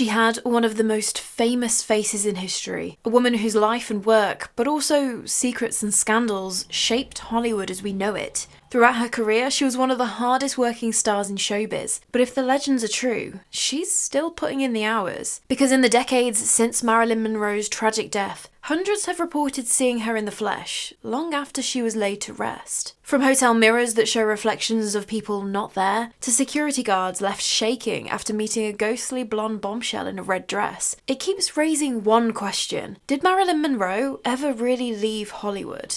She had one of the most famous faces in history, a woman whose life and work, but also secrets and scandals, shaped Hollywood as we know it. Throughout her career, she was one of the hardest working stars in showbiz, but if the legends are true, she's still putting in the hours. Because in the decades since Marilyn Monroe's tragic death, hundreds have reported seeing her in the flesh, long after she was laid to rest. From hotel mirrors that show reflections of people not there, to security guards left shaking after meeting a ghostly blonde bombshell in a red dress, it keeps raising one question. Did Marilyn Monroe ever really leave Hollywood?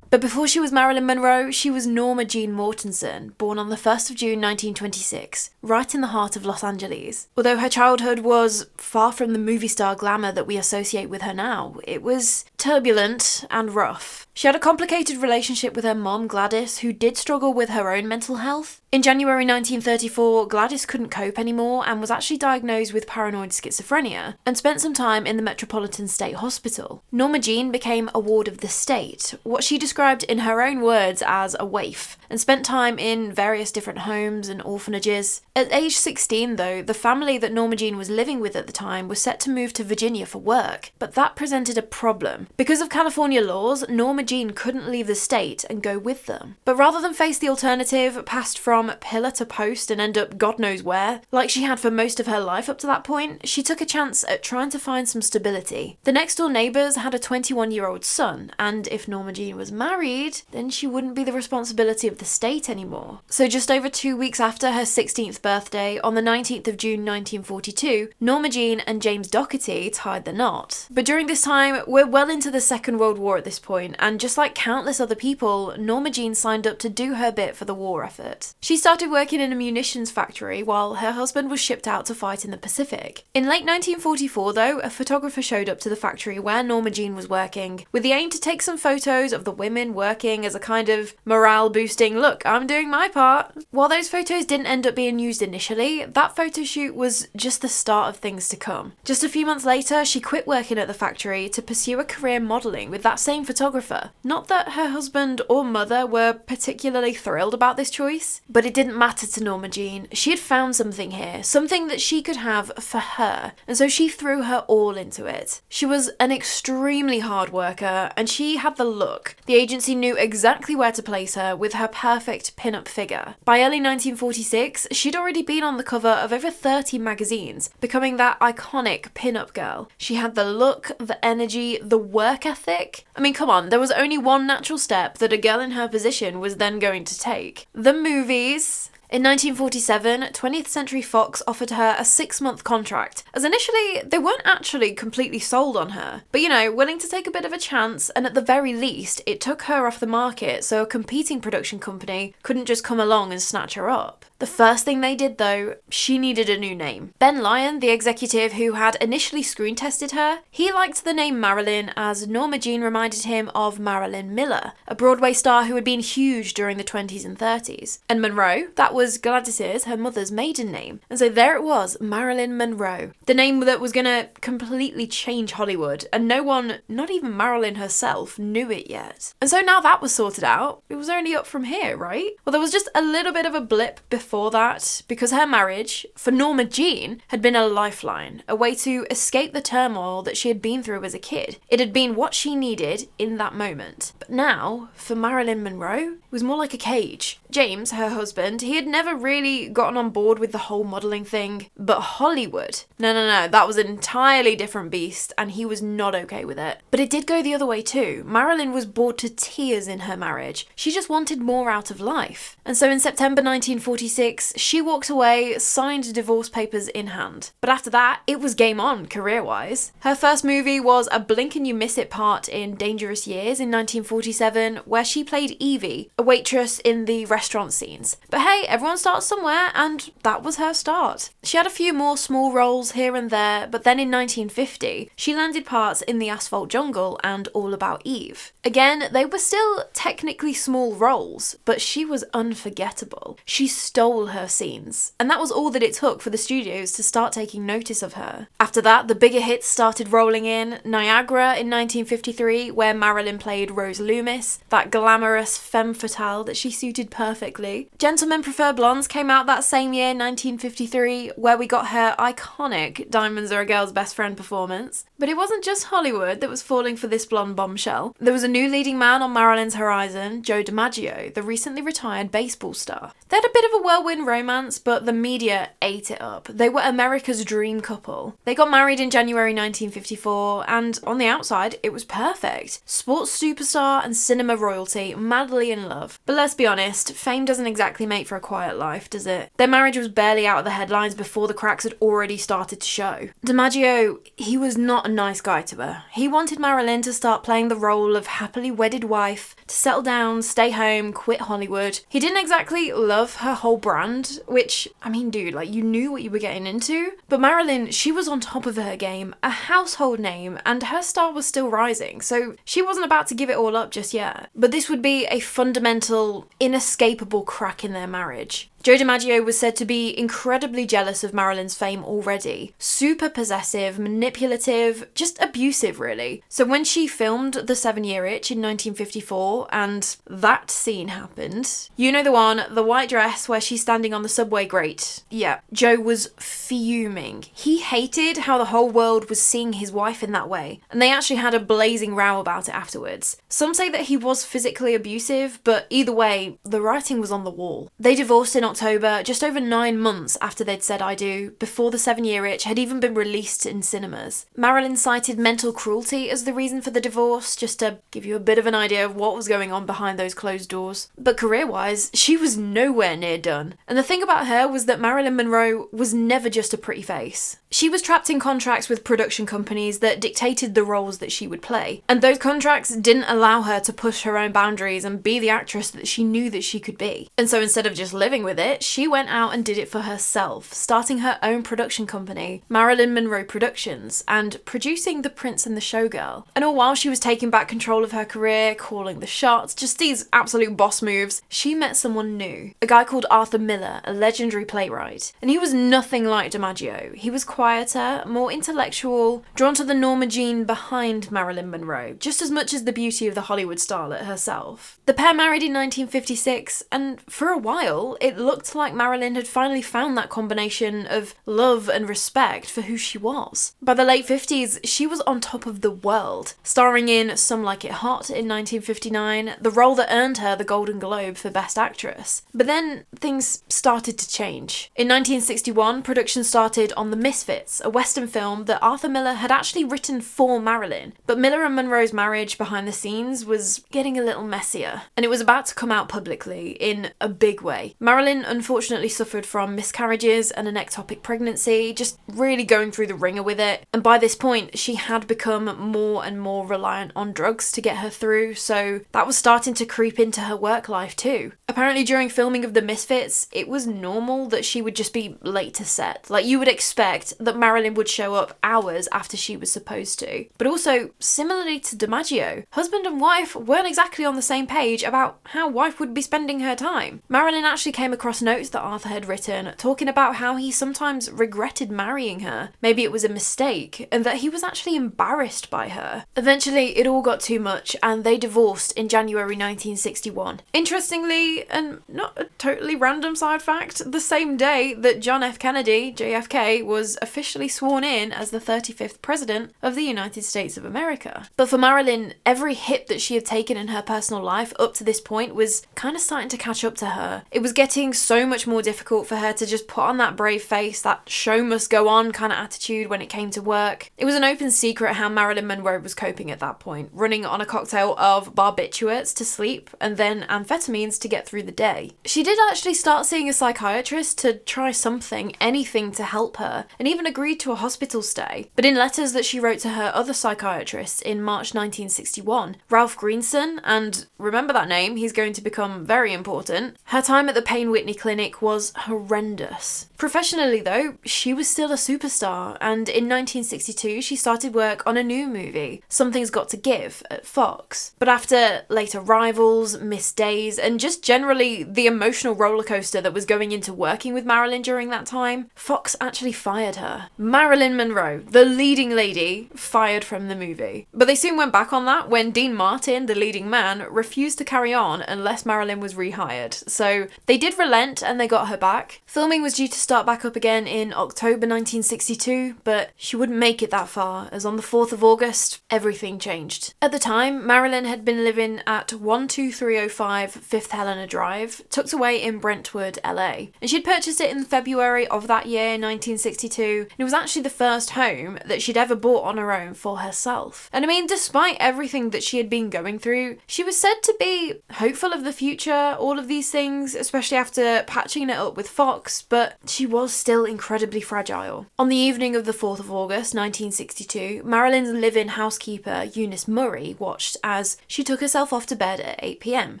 But before she was Marilyn Monroe, she was Norma Jean Mortensen, born on the 1st of June 1926, right in the heart of Los Angeles. Although her childhood was far from the movie star glamour that we associate with her now, it was turbulent and rough. She had a complicated relationship with her mom, Gladys, who did struggle with her own mental health. In January 1934, Gladys couldn't cope anymore and was actually diagnosed with paranoid schizophrenia and spent some time in the Metropolitan State Hospital. Norma Jean became a ward of the state, what she described in her own words as a waif, and spent time in various different homes and orphanages. At age 16 though, the family that Norma Jean was living with at the time was set to move to Virginia for work, but that presented a problem. Because of California laws, Norma Jean couldn't leave the state and go with them. But rather than face the alternative, passed from pillar to post and end up God knows where, like she had for most of her life up to that point, she took a chance at trying to find some stability. The next door neighbours had a 21-year-old son, and if Norma Jean was married, then she wouldn't be the responsibility of the state anymore. So just over 2 weeks after her 16th birthday, on the 19th of June 1942, Norma Jean and James Doherty tied the knot. But during this time, we're well into the Second World War at this point, and just like countless other people, Norma Jean signed up to do her bit for the war effort. She started working in a munitions factory while her husband was shipped out to fight in the Pacific. In late 1944 though, a photographer showed up to the factory where Norma Jean was working, with the aim to take some photos of the women working as a kind of morale boosting, look, I'm doing my part. While those photos didn't end up being used initially, that photo shoot was just the start of things to come. Just a few months later, she quit working at the factory to pursue a career modelling with that same photographer. Not that her husband or mother were particularly thrilled about this choice, but it didn't matter to Norma Jean. She had found something here, something that she could have for her, and so she threw her all into it. She was an extremely hard worker, and she had the look. The agency knew exactly where to place her with her perfect pin-up figure. By early 1946, she'd already been on the cover of over 30 magazines, becoming that iconic pin-up girl. She had the look, the energy, the work ethic. I mean, come on, there was only one natural step that a girl in her position was then going to take. The movies. In 1947, 20th Century Fox offered her a 6-month contract, as initially they weren't actually completely sold on her, but willing to take a bit of a chance, and at the very least, it took her off the market so a competing production company couldn't just come along and snatch her up. The first thing they did though, she needed a new name. Ben Lyon, the executive who had initially screen tested her, he liked the name Marilyn as Norma Jean reminded him of Marilyn Miller, a Broadway star who had been huge during the 20s and 30s. And Monroe, that was Gladys's, her mother's maiden name. And so there it was, Marilyn Monroe. The name that was gonna completely change Hollywood, and no one, not even Marilyn herself, knew it yet. And so now that was sorted out, it was only up from here, right? Well, there was just a little bit of a blip before that, because her marriage, for Norma Jean, had been a lifeline, a way to escape the turmoil that she had been through as a kid. It had been what she needed in that moment. But now, for Marilyn Monroe, it was more like a cage. James, her husband, he had never really gotten on board with the whole modelling thing, but Hollywood, no, that was an entirely different beast, and he was not okay with it. But it did go the other way too. Marilyn was bored to tears in her marriage. She just wanted more out of life. And so in September 1946, she walked away, signed divorce papers in hand. But after that, it was game on, career-wise. Her first movie was a blink and you miss it part in Dangerous Years in 1947, where she played Evie, a waitress in the restaurant scenes. But hey, everyone starts somewhere, and that was her start. She had a few more small roles here and there, but then in 1950, she landed parts in The Asphalt Jungle and All About Eve. Again, they were still technically small roles, but she was unforgettable. She stole her scenes, and that was all that it took for the studios to start taking notice of her. After that, the bigger hits started rolling in. Niagara in 1953, where Marilyn played Rose Loomis, that glamorous femme fatale that she suited perfectly. Gentlemen Prefer Blondes came out that same year, 1953, where we got her iconic Diamonds Are a Girl's Best Friend performance. But it wasn't just Hollywood that was falling for this blonde bombshell. There was a new leading man on Marilyn's horizon, Joe DiMaggio, the recently retired baseball star. They had a bit of a whirlwind romance, but the media ate it up. They were America's dream couple. They got married in January 1954, and on the outside, it was perfect. Sports superstar and cinema royalty, madly in love. But let's be honest, fame doesn't exactly make for a quiet life, does it? Their marriage was barely out of the headlines before the cracks had already started to show. DiMaggio, he was not a nice guy to her. He wanted Marilyn to start playing the role of happily wedded wife, to settle down, stay home, quit Hollywood. He didn't exactly love her whole brand, which, I mean, dude, like, you knew what you were getting into. But Marilyn, she was on top of her game, a household name, and her star was still rising, so she wasn't about to give it all up just yet. But this would be a fundamental, inescapable crack in their marriage. Joe DiMaggio was said to be incredibly jealous of Marilyn's fame already. Super possessive, manipulative, just abusive really. So when she filmed The 7-Year Itch in 1954 and that scene happened, you know the one, the white dress where she's standing on the subway grate. Yeah, Joe was fuming. He hated how the whole world was seeing his wife in that way, and they actually had a blazing row about it afterwards. Some say that he was physically abusive, but either way, the writing was on the wall. They divorced in October, just over 9 months after they'd said I do, before The 7-Year Itch had even been released in cinemas. Marilyn cited mental cruelty as the reason for the divorce, just to give you a bit of an idea of what was going on behind those closed doors. But career-wise, she was nowhere near done. And the thing about her was that Marilyn Monroe was never just a pretty face. She was trapped in contracts with production companies that dictated the roles that she would play, and those contracts didn't allow her to push her own boundaries and be the actress that she knew that she could be. And so instead of just living with it, she went out and did it for herself, starting her own production company, Marilyn Monroe Productions, and producing The Prince and the Showgirl. And all while she was taking back control of her career, calling the shots, just these absolute boss moves, she met someone new. A guy called Arthur Miller, a legendary playwright. And he was nothing like DiMaggio. He was quieter, more intellectual, drawn to the Norma Jean behind Marilyn Monroe, just as much as the beauty of the Hollywood starlet herself. The pair married in 1956, and for a while, it looked like Marilyn had finally found that combination of love and respect for who she was. By the late 50s, she was on top of the world, starring in Some Like It Hot in 1959, the role that earned her the Golden Globe for Best Actress. But then things started to change. In 1961, production started on The Misfits, a Western film that Arthur Miller had actually written for Marilyn. But Miller and Monroe's marriage behind the scenes was getting a little messier, and it was about to come out publicly in a big way. Marilyn unfortunately suffered from miscarriages and an ectopic pregnancy, just really going through the ringer with it. And by this point, she had become more and more reliant on drugs to get her through, so that was starting to creep into her work life too. Apparently during filming of The Misfits, it was normal that she would just be late to set. Like, you would expect that Marilyn would show up hours after she was supposed to. But also, similarly to DiMaggio, husband and wife weren't exactly on the same page about how wife would be spending her time. Marilyn actually came across notes that Arthur had written talking about how he sometimes regretted marrying her. Maybe it was a mistake, and that he was actually embarrassed by her. Eventually, it all got too much, and they divorced in January 1961. Interestingly, and not a totally random side fact, the same day that John F. Kennedy, JFK, was officially sworn in as the 35th President of the United States of America. But for Marilyn, every hit that she had taken in her personal life up to this point was kind of starting to catch up to her. It was getting so much more difficult for her to just put on that brave face, that show must go on kind of attitude when it came to work. It was an open secret how Marilyn Monroe was coping at that point, running on a cocktail of barbiturates to sleep and then amphetamines to get through the day. She did actually start seeing a psychiatrist to try something, anything to help her, and even agreed to a hospital stay. But in letters that she wrote to her other psychiatrists in March 1961, Ralph Greenson, and remember that name, he's going to become very important, her time at the Pain Whitney Whitney Clinic was horrendous. Professionally though, she was still a superstar, and in 1962 she started work on a new movie, Something's Got to Give, at Fox. But after later rivals, missed days, and just generally the emotional rollercoaster that was going into working with Marilyn during that time, Fox actually fired her. Marilyn Monroe, the leading lady, fired from the movie. But they soon went back on that when Dean Martin, the leading man, refused to carry on unless Marilyn was rehired. So they did relent and they got her back. Filming was due to start back up again in October 1962, but she wouldn't make it that far, as on the 4th of August, everything changed. At the time, Marilyn had been living at 12305 Fifth Helena Drive, tucked away in Brentwood, LA. And she'd purchased it in February of that year, 1962, and it was actually the first home that she'd ever bought on her own for herself. And I mean, despite everything that she had been going through, she was said to be hopeful of the future, all of these things, especially after patching it up with Fox, but she was still incredibly fragile. On the evening of the 4th of August, 1962, Marilyn's live-in housekeeper, Eunice Murray, watched as she took herself off to bed at 8 p.m.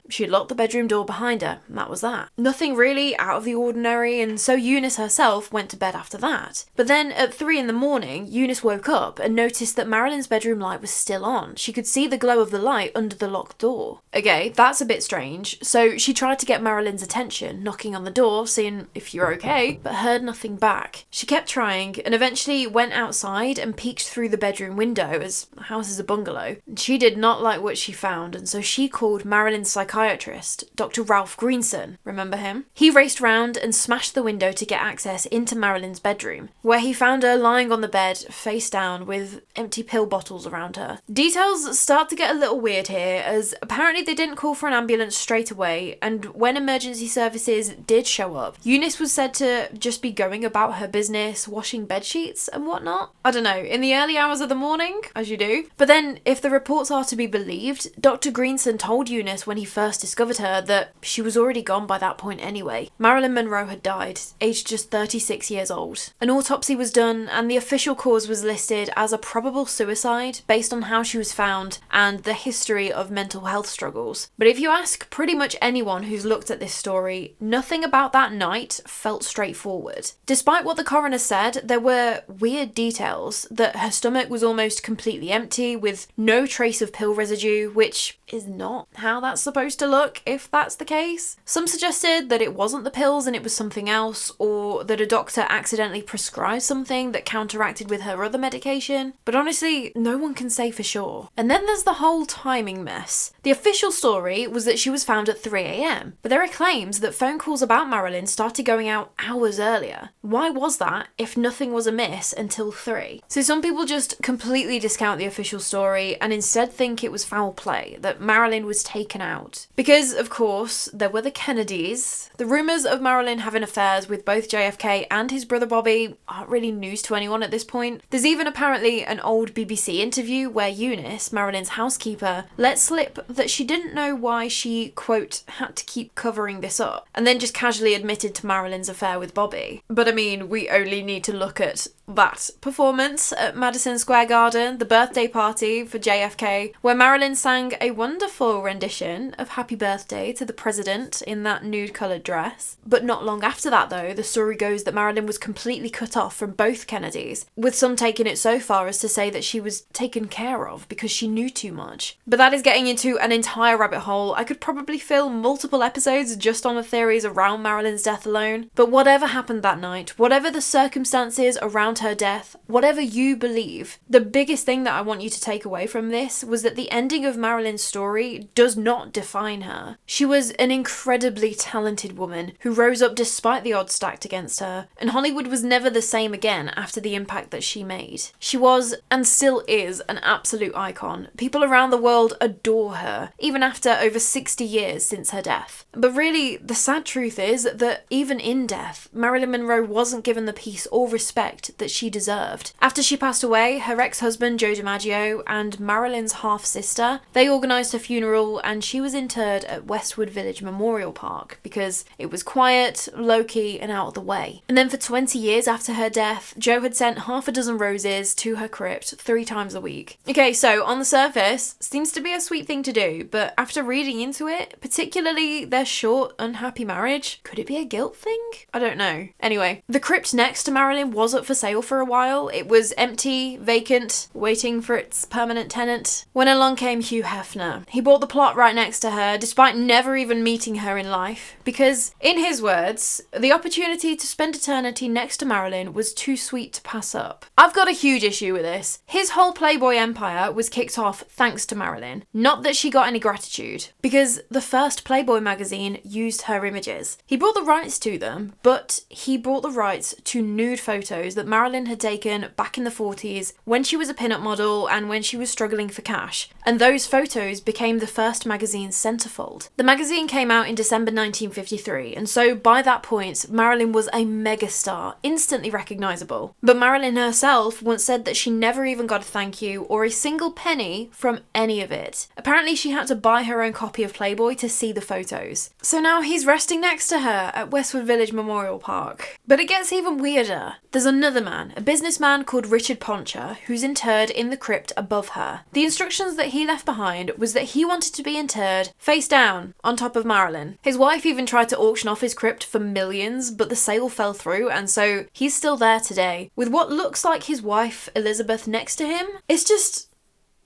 She locked the bedroom door behind her, and that was that. Nothing really out of the ordinary, and so Eunice herself went to bed after that. But then at 3 in the morning, Eunice woke up and noticed that Marilyn's bedroom light was still on. She could see the glow of the light under the locked door. Okay, that's a bit strange, so she tried to get Marilyn's attention, knocking on the door, seeing if you're okay, but heard nothing back. She kept trying and eventually went outside and peeked through the bedroom window, as the house is a bungalow. And she did not like what she found, and so she called Marilyn's psychiatrist, Dr. Ralph Greenson. Remember him? He raced round and smashed the window to get access into Marilyn's bedroom, where he found her lying on the bed, face down, with empty pill bottles around her. Details start to get a little weird here, as apparently they didn't call for an ambulance straight away, and when emergency services did show up, Eunice was said to just be going about her business, washing bedsheets and whatnot. I don't know, in the early hours of the morning, as you do. But then, if the reports are to be believed, Dr. Greenson told Eunice when he first discovered her that she was already gone by that point anyway. Marilyn Monroe had died, aged just 36 years old. An autopsy was done, and the official cause was listed as a probable suicide based on how she was found and the history of mental health struggles. But if you ask pretty much anyone who's looked at this story, nothing about that night felt straightforward. Despite what the coroner said, there were weird details that her stomach was almost completely empty with no trace of pill residue, which is not how that's supposed to look if that's the case. Some suggested that it wasn't the pills and it was something else, or that a doctor accidentally prescribed something that counteracted with her other medication, but honestly, no one can say for sure. And then there's the whole timing mess. The official story was that she was found at 3 a.m, but there are claims that phone calls about Marilyn started going out hours earlier. Why was that if nothing was amiss until 3? So some people just completely discount the official story and instead think it was foul play, that Marilyn was taken out. Because, of course, there were the Kennedys. The rumours of Marilyn having affairs with both JFK and his brother Bobby aren't really news to anyone at this point. There's even apparently an old BBC interview where Eunice, Marilyn's housekeeper, let slip that she didn't know why she, quote, had to keep covering this up, and then just casually admitted to Marilyn's affair with Bobby. But I mean, we only need to look at that performance at Madison Square Garden, the birthday party for JFK, where Marilyn sang a wonderful rendition of Happy Birthday to the President in that nude-coloured dress. But not long after that though, the story goes that Marilyn was completely cut off from both Kennedys, with some taking it so far as to say that she was taken care of because she knew too much. But that is getting into an entire rabbit hole. I could probably fill multiple episodes just on the theories around Marilyn's death alone. But whatever happened that night, whatever the circumstances around her death, whatever you believe, the biggest thing that I want you to take away from this was that the ending of Marilyn's story does not define her. She was an incredibly talented woman who rose up despite the odds stacked against her, and Hollywood was never the same again after the impact that she made. She was, and still is, an absolute icon. People around the world adore her, even after over 60 years since her death. But really, the sad truth is that even in death, Marilyn Monroe wasn't given the peace or respect that she deserved. After she passed away, her ex-husband Joe DiMaggio and Marilyn's half-sister, they organised her funeral, and she was interred at Westwood Village Memorial Park because it was quiet, low-key and out of the way. And then for 20 years after her death, Joe had sent half a dozen roses to her crypt 3 times a week. Okay, so on the surface, seems to be a sweet thing to do, but after reading into it, particularly their short, unhappy marriage, marriage? Could it be a guilt thing? I don't know. Anyway, the crypt next to Marilyn was up for sale for a while. It was empty, vacant, waiting for its permanent tenant, when along came Hugh Hefner. He bought the plot right next to her, despite never even meeting her in life, because, in his words, the opportunity to spend eternity next to Marilyn was too sweet to pass up. I've got a huge issue with this. His whole Playboy empire was kicked off thanks to Marilyn. Not that she got any gratitude, because the first Playboy magazine used her images. He bought the rights to them, but he bought the rights to nude photos that Marilyn had taken back in the 40s when she was a pinup model and when she was struggling for cash. And those photos became the first magazine's centerfold. The magazine came out in December 1953, and so by that point, Marilyn was a megastar, instantly recognisable. But Marilyn herself once said that she never even got a thank you or a single penny from any of it. Apparently she had to buy her own copy of Playboy to see the photos. So now he's resting next to her at Westwood Village Memorial Park. But it gets even weirder. There's another man, a businessman called Richard Poncher, who's interred in the crypt above her. The instructions that he left behind was that he wanted to be interred face down on top of Marilyn. His wife even tried to auction off his crypt for millions, but the sale fell through, and so he's still there today, with what looks like his wife Elizabeth next to him. It's just...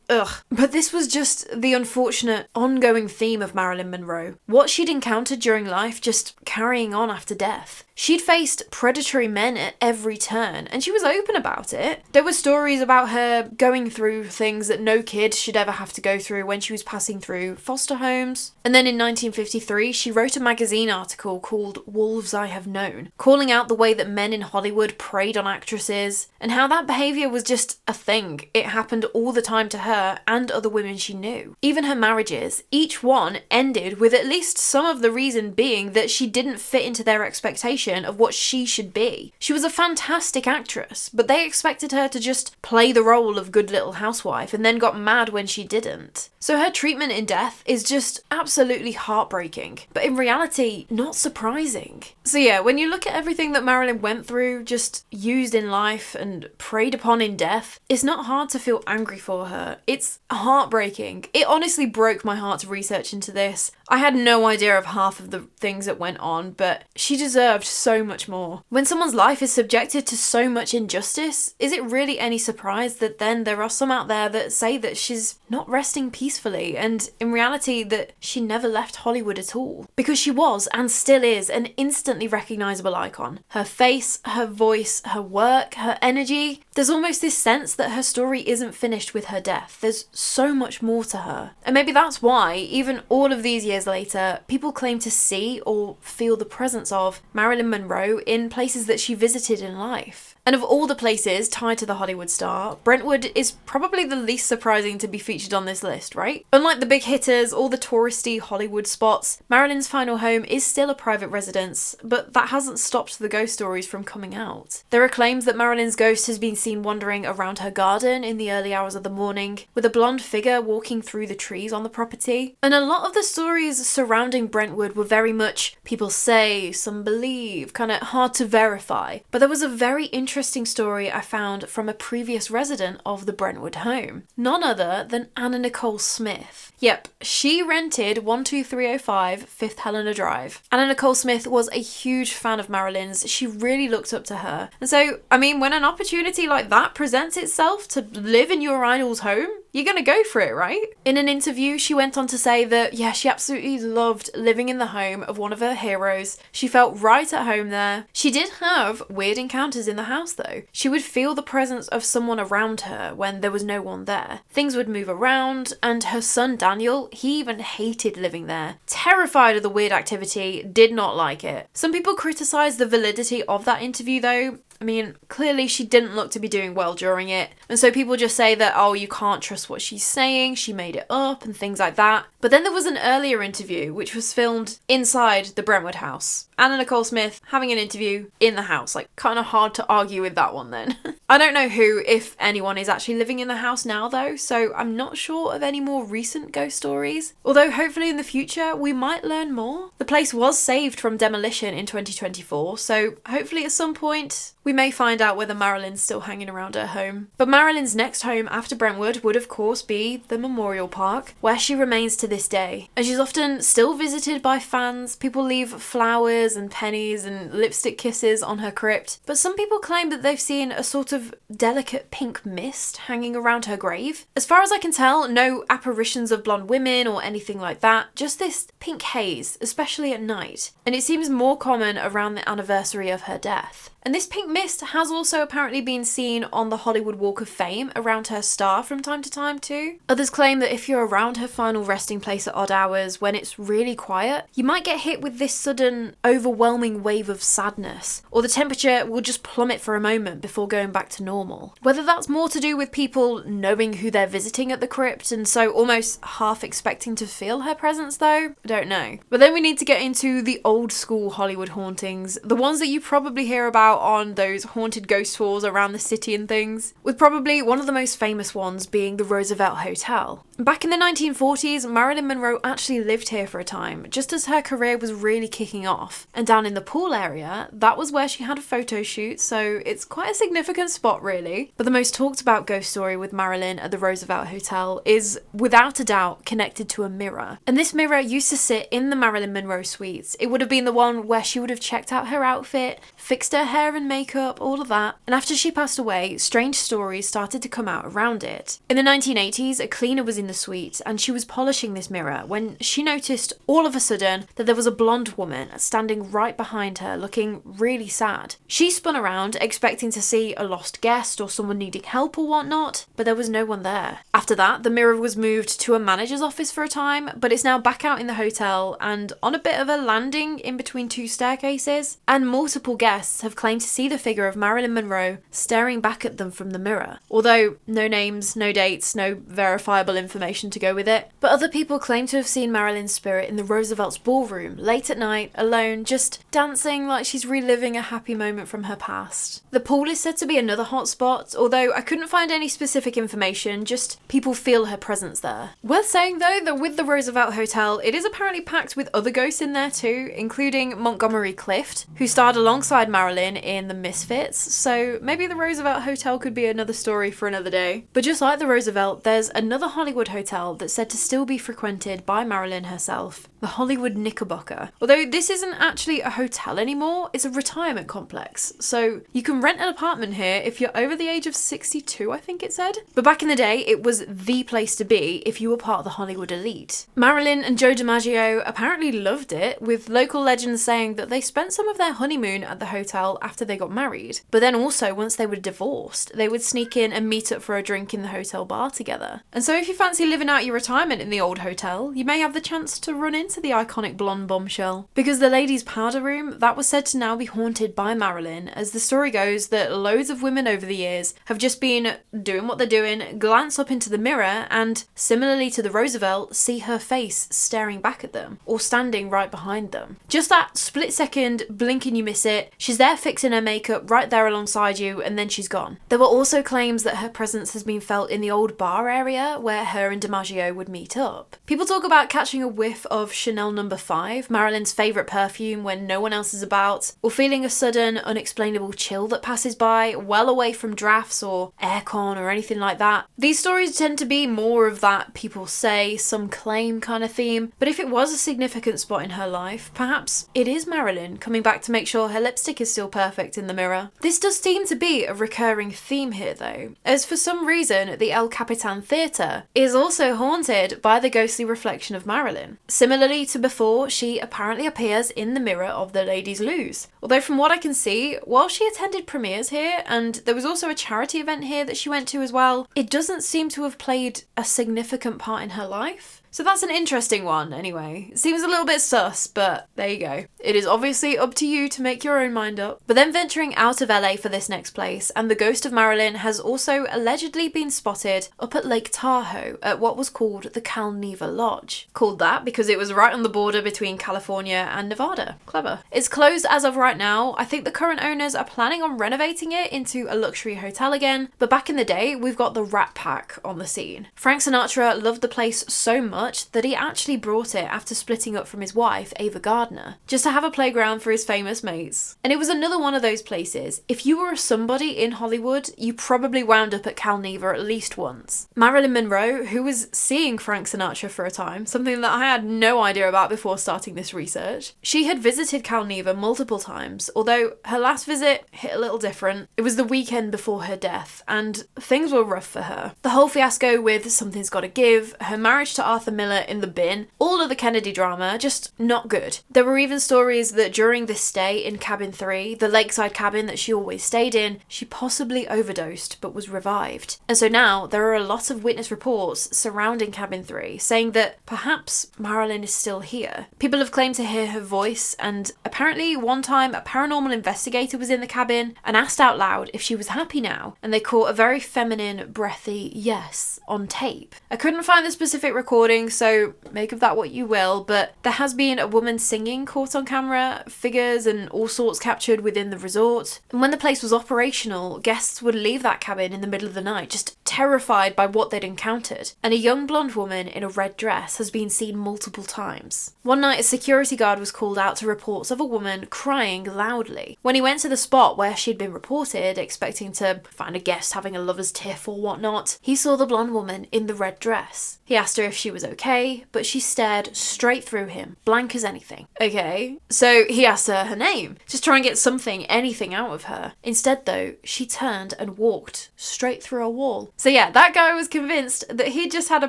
ugh. But this was just the unfortunate ongoing theme of Marilyn Monroe. What she'd encountered during life just carrying on after death. She'd faced predatory men at every turn, and she was open about it. There were stories about her going through things that no kid should ever have to go through when she was passing through foster homes. And then in 1953, she wrote a magazine article called Wolves I Have Known, calling out the way that men in Hollywood preyed on actresses, and how that behaviour was just a thing. It happened all the time to her and other women she knew. Even her marriages, each one ended with at least some of the reason being that she didn't fit into their expectations of what she should be. She was a fantastic actress, but they expected her to just play the role of good little housewife and then got mad when she didn't. So her treatment in death is just absolutely heartbreaking, but in reality, not surprising. So yeah, when you look at everything that Marilyn went through, just used in life and preyed upon in death, it's not hard to feel angry for her. It's heartbreaking. It honestly broke my heart to research into this. I had no idea of half of the things that went on, but she deserved so much more. When someone's life is subjected to so much injustice, is it really any surprise that then there are some out there that say that she's not resting peacefully, and in reality that she never left Hollywood at all? Because she was, and still is, an instantly recognisable icon. Her face, her voice, her work, her energy. There's almost this sense that her story isn't finished with her death. There's so much more to her. And maybe that's why, even all of these years later, people claim to see or feel the presence of Marilyn Monroe in places that she visited in life. And of all the places tied to the Hollywood star, Brentwood is probably the least surprising to be featured on this list, right? Unlike the big hitters, all the touristy Hollywood spots, Marilyn's final home is still a private residence, but that hasn't stopped the ghost stories from coming out. There are claims that Marilyn's ghost has been seen wandering around her garden in the early hours of the morning, with a blonde figure walking through the trees on the property. And a lot of the stories surrounding Brentwood were very much people say, some believe, kind of hard to verify. But there was a very interesting story I found from a previous resident of the Brentwood home. None other than Anna Nicole Smith. Yep, she rented 12305 Fifth Helena Drive. Anna Nicole Smith was a huge fan of Marilyn's. She really looked up to her. And so, I mean, when an opportunity like that presents itself to live in your idol's home, you're gonna go for it, right? In an interview, she went on to say that, yeah, she absolutely loved living in the home of one of her heroes. She felt right at home there. She did have weird encounters in the house, though. She would feel the presence of someone around her when there was no one there. Things would move around, and her son Daniel, he even hated living there. Terrified of the weird activity, did not like it. Some people criticise the validity of that interview, though. I mean, clearly she didn't look to be doing well during it. And so people just say that, oh, you can't trust what she's saying, she made it up and things like that. But then there was an earlier interview which was filmed inside the Brentwood house. Anna Nicole Smith having an interview in the house. Like, kind of hard to argue with that one then. I don't know who, if anyone, is actually living in the house now though, so I'm not sure of any more recent ghost stories. Although hopefully in the future we might learn more. The place was saved from demolition in 2024, so hopefully at some point we we may find out whether Marilyn's still hanging around her home. But Marilyn's next home after Brentwood would of course be the Memorial Park, where she remains to this day. And she's often still visited by fans. People leave flowers and pennies and lipstick kisses on her crypt. But some people claim that they've seen a sort of delicate pink mist hanging around her grave. As far as I can tell, no apparitions of blonde women or anything like that, just this pink haze, especially at night. And it seems more common around the anniversary of her death. And this pink mist has also apparently been seen on the Hollywood Walk of Fame around her star from time to time too. Others claim that if you're around her final resting place at odd hours when it's really quiet, you might get hit with this sudden, overwhelming wave of sadness, or the temperature will just plummet for a moment before going back to normal. Whether that's more to do with people knowing who they're visiting at the crypt and so almost half expecting to feel her presence though, I don't know. But then we need to get into the old school Hollywood hauntings, the ones that you probably hear about on those haunted ghost tours around the city and things, with probably one of the most famous ones being the Roosevelt Hotel. Back in the 1940s, Marilyn Monroe actually lived here for a time, just as her career was really kicking off. And down in the pool area, that was where she had a photo shoot, so it's quite a significant spot really. But the most talked about ghost story with Marilyn at the Roosevelt Hotel is, without a doubt, connected to a mirror. And this mirror used to sit in the Marilyn Monroe suites. It would have been the one where she would have checked out her outfit, fixed her hair and makeup, all of that. And after she passed away, strange stories started to come out around it. In the 1980s, a cleaner was in the suite and she was polishing this mirror when she noticed all of a sudden that there was a blonde woman standing right behind her looking really sad. She spun around expecting to see a lost guest or someone needing help or whatnot, but there was no one there. After that, the mirror was moved to a manager's office for a time, but it's now back out in the hotel and on a bit of a landing in between two staircases, and multiple guests have claimed to see the figure of Marilyn Monroe staring back at them from the mirror. Although no names, no dates, no verifiable information to go with it. But other people claim to have seen Marilyn's spirit in the Roosevelt's ballroom late at night, alone, just dancing like she's reliving a happy moment from her past. The pool is said to be another hot spot, although I couldn't find any specific information, just people feel her presence there. Worth saying though that with the Roosevelt Hotel, it is apparently packed with other ghosts in there too, including Montgomery Clift, who starred alongside Marilyn in The Misfits, so maybe the Roosevelt Hotel could be another story for another day. But just like the Roosevelt, there's another Hollywood hotel that's said to still be frequented by Marilyn herself, the Hollywood Knickerbocker. Although this isn't actually a hotel anymore, it's a retirement complex, so you can rent an apartment here if you're over the age of 62, I think it said. But back in the day, it was the place to be if you were part of the Hollywood elite. Marilyn and Joe DiMaggio apparently loved it, with local legends saying that they spent some of their honeymoon at the hotel after they got married. But then also, once they were divorced, they would sneak in and meet up for a drink in the hotel bar together. And so if you fancy living out your retirement in the old hotel, you may have the chance to run into the iconic blonde bombshell. Because the ladies' powder room, that was said to now be haunted by Marilyn, as the story goes that loads of women over the years have just been doing what they're doing, glance up into the mirror and, similarly to the Roosevelt, see her face staring back at them, or standing right behind them. Just that split second, blink and you miss it, she's there fixing her makeup right there alongside you, and then she's gone. There were also claims that her presence has been felt in the old bar area where her and DiMaggio would meet up. People talk about catching a whiff of Chanel No. 5, Marilyn's favourite perfume, when no one else is about, or feeling a sudden, unexplainable chill that passes by, well away from drafts or aircon or anything like that. These stories tend to be more of that people say, some claim kind of theme, but if it was a significant spot in her life, perhaps it is Marilyn coming back to make sure her lipstick is still perfect in the mirror. This does seem to be a recurring theme here though, as for some reason the El Capitan Theatre is also haunted by the ghostly reflection of Marilyn. Similarly to before, she apparently appears in the mirror of the Ladies' Loos. Although from what I can see, while she attended premieres here, and there was also a charity event here that she went to as well, it doesn't seem to have played a significant part in her life. So that's an interesting one anyway. It seems a little bit sus, but there you go. It is obviously up to you to make your own mind up. But then venturing out of LA for this next place, and the ghost of Marilyn has also allegedly been spotted up at Lake Tahoe at what was called the Cal Neva Lodge. Called that because it was right on the border between California and Nevada. Clever. It's closed as of right now. I think the current owners are planning on renovating it into a luxury hotel again, but back in the day, we've got the Rat Pack on the scene. Frank Sinatra loved the place so much that he actually brought it after splitting up from his wife, Ava Gardner. Just to have a playground for his famous mates. And it was another one of those places. If you were a somebody in Hollywood, you probably wound up at Cal Neva at least once. Marilyn Monroe, who was seeing Frank Sinatra for a time, something that I had no idea about before starting this research, she had visited Cal Neva multiple times, although her last visit hit a little different. It was the weekend before her death, and things were rough for her. The whole fiasco with Something's Gotta Give, her marriage to Arthur Miller in the bin, all of the Kennedy drama, just not good. There were even stories that during this stay in Cabin 3, the lakeside cabin that she always stayed in, she possibly overdosed but was revived. And so now there are a lot of witness reports surrounding Cabin 3 saying that perhaps Marilyn is still here. People have claimed to hear her voice, and apparently one time a paranormal investigator was in the cabin and asked out loud if she was happy now, and they caught a very feminine, breathy yes on tape. I couldn't find the specific recording, so make of that what you will, but there has been a woman singing caught on camera, figures and all sorts captured within the resort. And when the place was operational, guests would leave that cabin in the middle of the night, just terrified by what they'd encountered. And a young blonde woman in a red dress has been seen multiple times. One night, a security guard was called out to reports of a woman crying loudly. When he went to the spot where she'd been reported, expecting to find a guest having a lover's tiff or whatnot, he saw the blonde woman in the red dress. He asked her if she was okay, but she stared straight through him, blank as anything. Okay, so he asked her name, just try and get something, anything out of her. Instead though, she turned and walked straight through a wall. So yeah, that guy was convinced that he'd just had a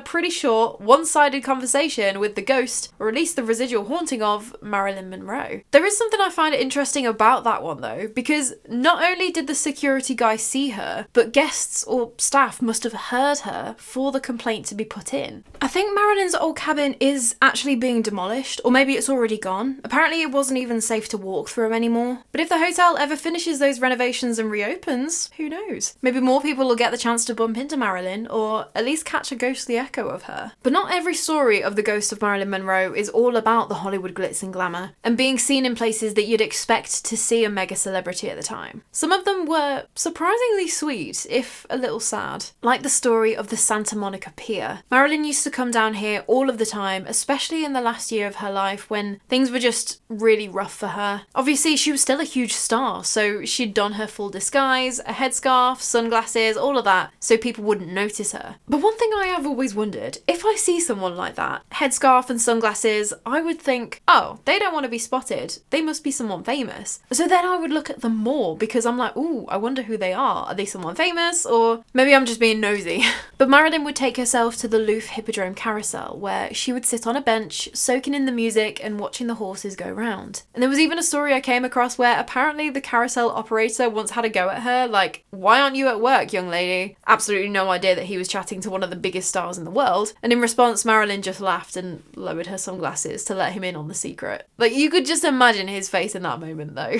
pretty short, one-sided conversation with the ghost, or at least the residual haunting of Marilyn Monroe. There is something I find interesting about that one though, because not only did the security guy see her, but guests or staff must have heard her for the complaint to be put in. I think Marilyn's old cabin is actually being demolished, or maybe it's already gone. Apparently it wasn't even safe to walk through anymore. But if the hotel ever finishes those renovations and reopens, who knows? Maybe more people will get the chance to bump into Marilyn, or at least catch a ghostly echo of her. But not every story of the ghost of Marilyn Monroe is all about the Hollywood glitz and glamour, and being seen in places that you'd expect to see a mega celebrity at the time. Some of them were surprisingly sweet, if a little sad. Like the story of the Santa Monica Pier. Marilyn used to come down here all of the time, especially in the last year of her life when things were just really rough for her. Obviously, she was still a huge star, so she'd don her full disguise, a headscarf, sunglasses, all of that, so people wouldn't notice her. But one thing I have always wondered, if I see someone like that, headscarf and sunglasses, I would think, oh, they don't want to be spotted. They must be someone famous. So then I would look at them more because I'm like, ooh, I wonder who they are. Are they someone famous? Or maybe I'm just being nosy. But Marilyn would take herself to the Louvre Hippodrome Carousel, where she would sit on a bench, soaking in the music and watching the horses go round. And there was even a story I came across where apparently the carousel operator once had a go at her, like, why aren't you at work, young lady? Absolutely no idea that he was chatting to one of the biggest stars in the world. And in response, Marilyn just laughed and lowered her sunglasses to let him in on the secret. Like, you could just imagine his face in that moment though.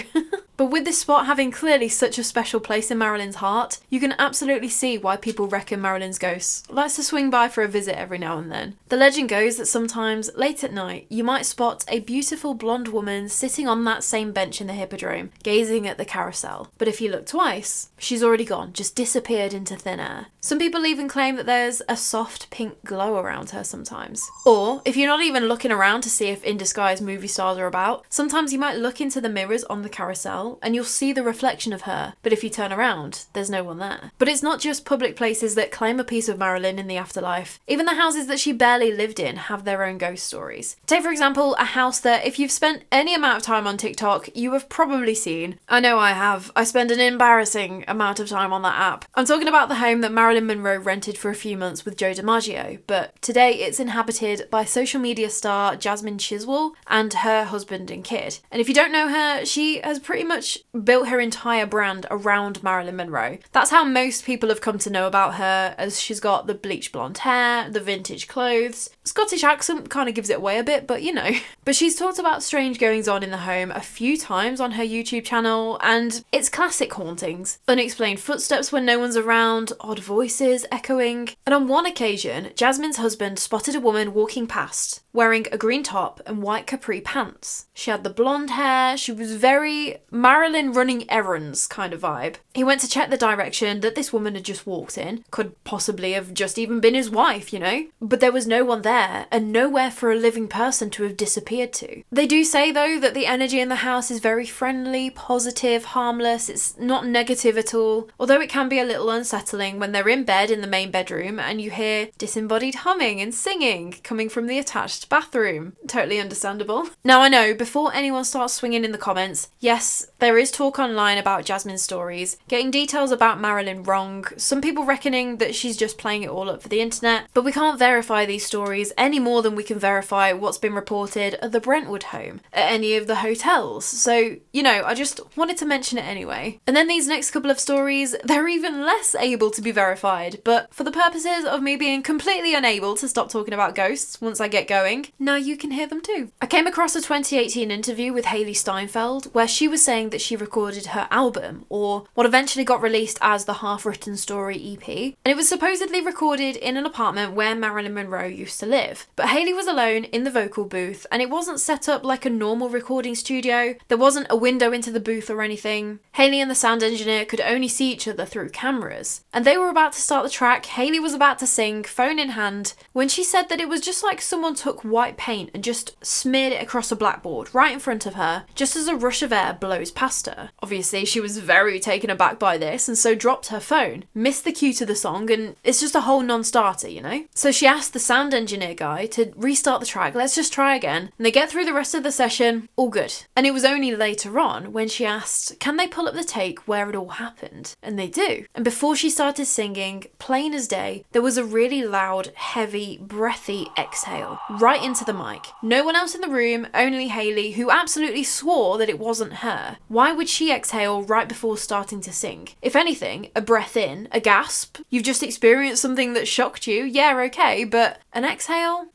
But with this spot having clearly such a special place in Marilyn's heart, you can absolutely see why people reckon Marilyn's ghost likes to swing by for a visit every now and then. The legend goes that sometimes, late at night, you might spot a beautiful blonde woman sitting on that same bench in the Hippodrome, gazing at the carousel. But if you look twice, she's already gone, just disappeared into thin air. Some people even claim that there's a soft pink glow around her sometimes. Or, if you're not even looking around to see if in disguise movie stars are about, sometimes you might look into the mirrors on the carousel and you'll see the reflection of her, but if you turn around, there's no one there. But it's not just public places that claim a piece of Marilyn in the afterlife. Even the houses that she barely lived in have their own ghost stories. Take for example a house that if you've spent any amount of time on TikTok, you have probably seen. I know I have. I spend an embarrassing amount of time on that app. I'm talking about the home that Marilyn Monroe rented for a few months with Joe DiMaggio, but today it's inhabited by social media star Jasmine Chiswell and her husband and kid. And if you don't know her, she has pretty much built her entire brand around Marilyn Monroe. That's how most people have come to know about her, as she's got the bleach blonde hair, the vintage clothes. Scottish accent kind of gives it away a bit, but you know. But she's talked about strange goings on in the home a few times on her YouTube channel, and it's classic hauntings. Unexplained footsteps when no one's around, odd voices echoing. And on one occasion, Jasmine's husband spotted a woman walking past, wearing a green top and white capri pants. She had the blonde hair, she was very Marilyn running errands kind of vibe. He went to check the direction that this woman had just walked in, could possibly have just even been his wife, you know? But there was no one there, and nowhere for a living person to have disappeared to. They do say though that the energy in the house is very friendly, positive, harmless, it's not negative at all, although it can be a little unsettling when they're in bed in the main bedroom and you hear disembodied humming and singing coming from the attached bathroom. Totally understandable. Now I know, before anyone starts swinging in the comments, yes, there is talk online about Jasmine's stories, getting details about Marilyn wrong, some people reckoning that she's just playing it all up for the internet, but we can't verify these stories any more than we can verify what's been reported at the Brentwood home, at any of the hotels, so, you know, I just wanted to mention it anyway. And then these next couple of stories, they're even less able to be verified, but for the purposes of me being completely unable to stop talking about ghosts once I get going, now you can hear them too. I came across a 2018 interview with Hayley Steinfeld where she was saying that she recorded her album, or what eventually got released as the Half-Written Story EP, and it was supposedly recorded in an apartment where Marilyn Monroe used to live. But Hayley was alone in the vocal booth and it wasn't set up like a normal recording studio, there wasn't a window into the booth or anything. Hayley and the sound engineer could only see each other through cameras. And they were about to start the track, Hayley was about to sing, phone in hand, when she said that it was just like someone took white paint and just smeared it across a blackboard right in front of her, just as a rush of air blows past her. Obviously, she was very taken aback by this and so dropped her phone, missed the cue to the song, and it's just a whole non-starter, you know? So she asked the sound engineer guy to restart the track, let's just try again, and they get through the rest of the session, all good. And it was only later on when she asked, can they pull up the take where it all happened? And they do. And before she started singing, plain as day, there was a really loud, heavy, breathy exhale right into the mic. No one else in the room, only Hayley, who absolutely swore that it wasn't her. Why would she exhale right before starting to sing? If anything, a breath in, a gasp, you've just experienced something that shocked you, yeah, okay, but an exhale?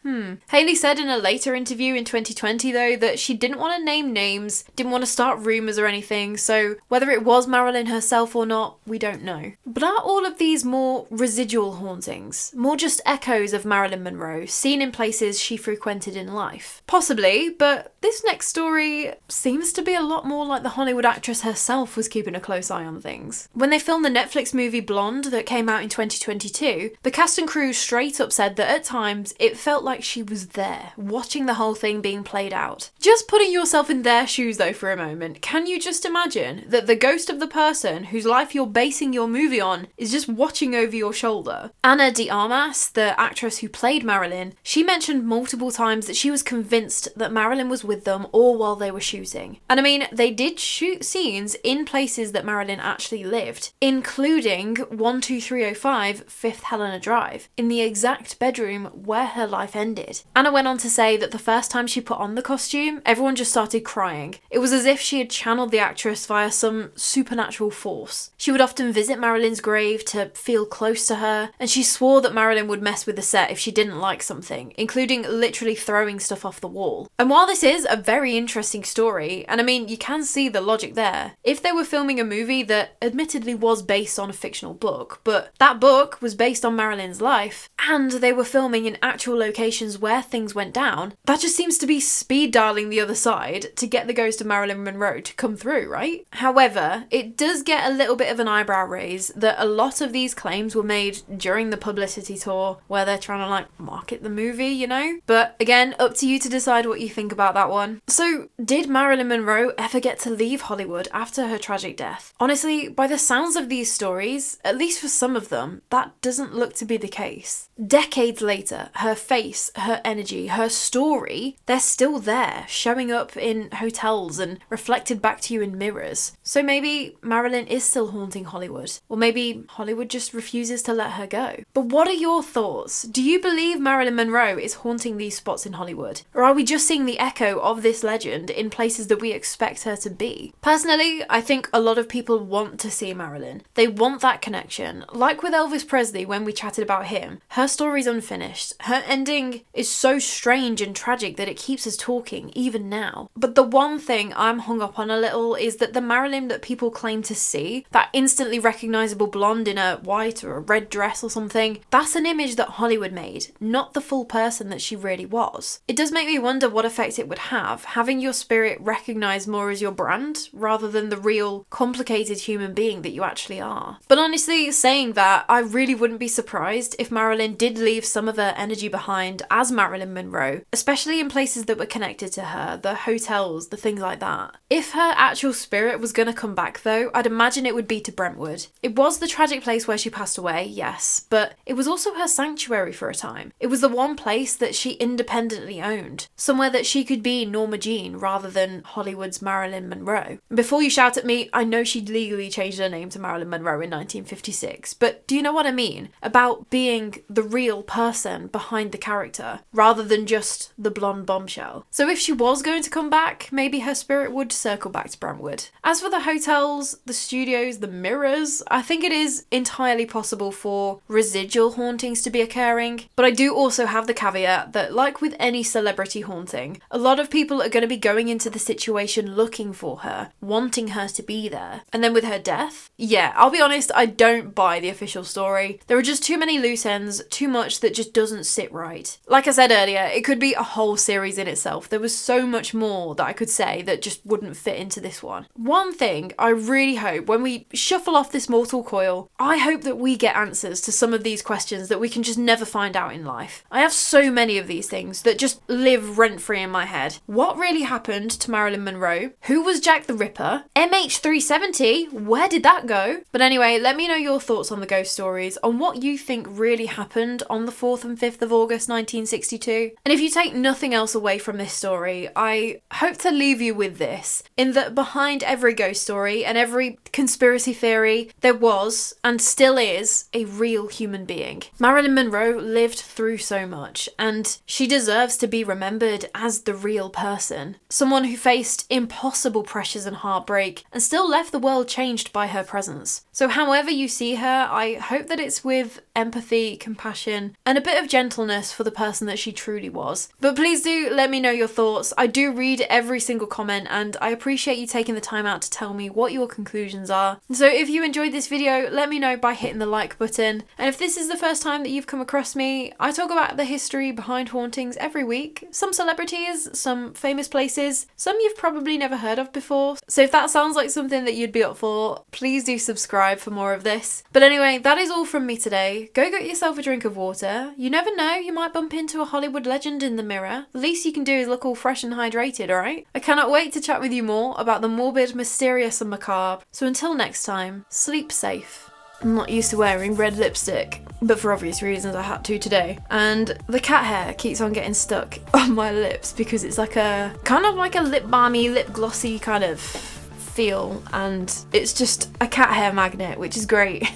Hayley said in a later interview in 2020 though that she didn't want to name names, didn't want to start rumours or anything, so whether it was Marilyn herself or not, we don't know. But are all of these more residual hauntings? More just echoes of Marilyn Monroe, seen in places she frequented in life? Possibly, but this next story seems to be a lot more like the Hollywood actress herself was keeping a close eye on things. When they filmed the Netflix movie Blonde that came out in 2022, the cast and crew straight up said that at times it felt like she was there, watching the whole thing being played out. Just putting yourself in their shoes though for a moment, can you just imagine that the ghost of the person whose life you're basing your movie on is just watching over your shoulder? Ana de Armas, the actress who played Marilyn, she mentioned multiple times that she was convinced that Marilyn was with them all while they were shooting. And I mean, they did shoot scenes in places that Marilyn actually lived, including 12305 Fifth Helena Drive, in the exact bedroom where her life ended. Anna went on to say that the first time she put on the costume, everyone just started crying. It was as if she had channeled the actress via some supernatural force. She would often visit Marilyn's grave to feel close to her, and she swore that Marilyn would mess with the set if she didn't like something, including literally throwing stuff off the wall. And while this is a very interesting story, and I mean, you can see the logic there, if they were filming a movie that admittedly was based on a fictional book, but that book was based on Marilyn's life, and they were filming in actual locations where things went down, that just seems to be speed dialing the other side to get the ghost of Marilyn Monroe to come through, right? However, it does get a little bit of an eyebrow raise that a lot of these claims were made during the publicity tour where they're trying to like market the movie, you know? But again, up to you to decide what you think about that one. So, did Marilyn Monroe ever get to leave Hollywood after her tragic death? Honestly, by the sounds of these stories, at least for some of them, that doesn't look to be the case. Decades later, her face, her energy, her story, they're still there, showing up in hotels and reflected back to you in mirrors. So maybe Marilyn is still haunting Hollywood, or maybe Hollywood just refuses to let her go. But what are your thoughts? Do you believe Marilyn Monroe is haunting these spots in Hollywood? Or are we just seeing the echo of this legend in places that we expect her to be? Personally, I think a lot of people want to see Marilyn. They want that connection. Like with Elvis Presley when we chatted about him, her story's unfinished. Her ending is so strange and tragic that it keeps us talking, even now. But the one thing I'm hung up on a little is that the Marilyn that people claim to see, that instantly recognisable blonde in a white or a red dress or something, that's an image that Hollywood made, not the full person that she really was. It does make me wonder what effect it would have, having your spirit recognised more as your brand, rather than the real, complicated human being that you actually are. But honestly, saying that, I really wouldn't be surprised if Marilyn did leave some of her energy behind as Marilyn Monroe, especially in places that were connected to her, the hotels, the things like that. If her actual spirit was going to come back though, I'd imagine it would be to Brentwood. It was the tragic place where she passed away, yes, but it was also her sanctuary for a time. It was the one place that she independently owned, somewhere that she could be Norma Jean rather than Hollywood's Marilyn Monroe. Before you shout at me, I know she'd legally changed her name to Marilyn Monroe in 1956, but do you know what I mean? About being the real person behind the character, rather than just the blonde bombshell. So if she was going to come back, maybe her spirit would circle back to Brentwood. As for the hotels, the studios, the mirrors, I think it is entirely possible for residual hauntings to be occurring, but I do also have the caveat that, like with any celebrity haunting, a lot of people are going to be going into the situation looking for her, wanting her to be there. And then with her death, yeah, I'll be honest, I don't buy the official story. There are just too many loose ends, too much that just doesn't sit right. Like I said earlier, it could be a whole series in itself. There was so much more that I could say that just wouldn't fit into this one. One thing I really hope when we shuffle off this mortal coil, I hope that we get answers to some of these questions that we can just never find out in life. I have so many of these things that just live rent-free in my head. What really happened to Marilyn Monroe? Who was Jack the Ripper? MH370? Where did that go? But anyway, let me know your thoughts on the ghost stories, on what you think really happened on the 4th and 5th of August 1962. And if you take nothing else away from this story, I hope to leave you with this, in that behind every ghost story and every conspiracy theory, there was, and still is, a real human being. Marilyn Monroe lived through so much, and she deserves to be remembered as the real person. Someone who faced impossible pressures and heartbreak, and still left the world changed by her presence. So however you see her, I hope that it's with empathy, compassion, and a bit of gentleness for the person that she truly was. But please do let me know your thoughts. I do read every single comment, and I appreciate you taking the time out to tell me what your conclusions are. So if you enjoyed this video, let me know by hitting the like button. And if this is the first time that you've come across me, I talk about the history behind hauntings every week. Some celebrities, some famous places, some you've probably never heard of before. So if that sounds like something that you'd be up for, please do subscribe for more of this. But anyway, that is all from me today. Go get yourself a drink of water. You never know, you might bump into a Hollywood legend in the mirror. The least you can do is look all fresh and hydrated, alright? I cannot wait to chat with you more about the morbid, mysterious and macabre. So until next time, sleep safe. I'm not used to wearing red lipstick, but for obvious reasons I had to today. And the cat hair keeps on getting stuck on my lips because it's like a kind of like a lip balmy, lip glossy kind of feel, and it's just a cat hair magnet, which is great.